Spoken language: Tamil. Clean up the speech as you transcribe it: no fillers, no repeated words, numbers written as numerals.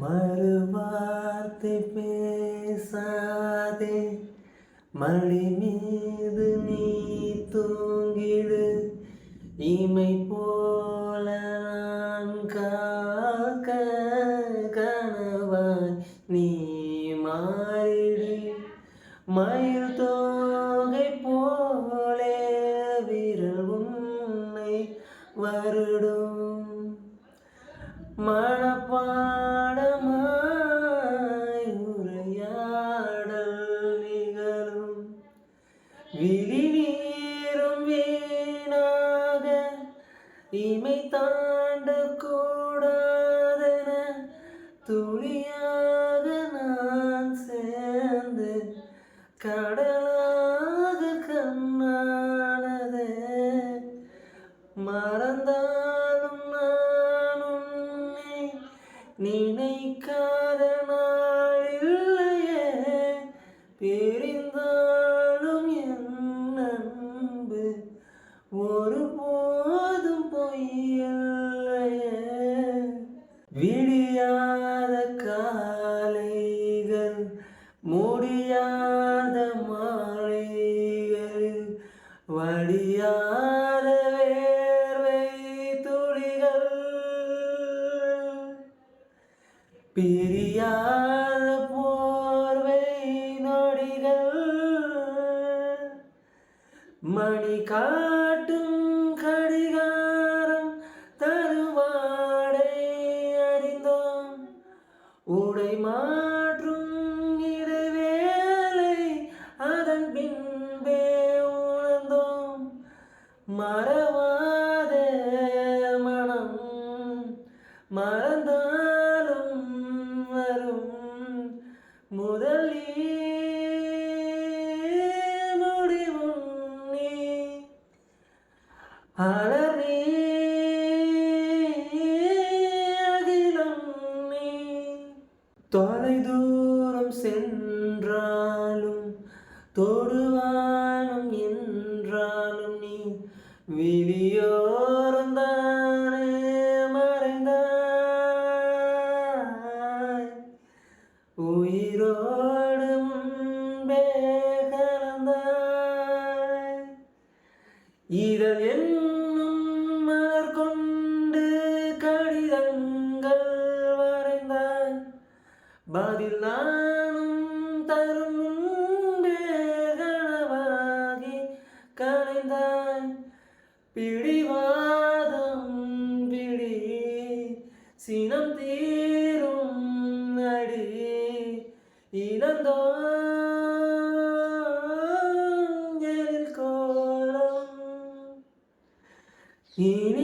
மறுவார்த்தை பேசாதே, மடி மீது நீ தூங்கிடு. இமை போல நான் காக்க கனவாய் நீ மாறிடு. மயில் தோகை போலே விரல் உன்னை வருடும். மனப்பாடமாய் உரையாடல் நிகழும். விழி நீரும் வீணாக இமை தாண்ட கூடாதென துளியாக நான் சேர்ந்து கடலாக கண்ணானதே. மறந்தாலும் நான் உன்னை நினைக்காத நாள் இல்லையே. பிரிந்தாலும் என் அன்பு ஒருபோதும் பொய்யில்லையே. விடியாத காலைகள் முடியாத மாலைகளில் வடியாத வேர்வை துளிகள் பிரியாத போர்வை நொடிகள். மணி காட்டும் கடிகாரம் தருவாடை அறிந்தோம். உடை மாற்றும் இடைவேளை அதன் பின்பே உணர்ந்தோம். மறவாத மனம் மறந்தாலும் வரும் முதல் முடிவும் நீ. அலர் நீ அகிலம் நீ. தொலை தூரம் சென்றாலும் தொடுவானும் என்றாலும் நீ விழியோரம் தானே மறைந்தாய். உயிரோடு முன்பே கலந்தாய். இதழ் என்னும் மலர் கொண்டு கடிதங்கள் வரைந்தாய். பதில் நானும் தரும் முன்பே கனவாகி கலைந்தாய். பிடிவாதம் பிடி சினம் தீரும் அடி இழந்தோம் கோலம். இனி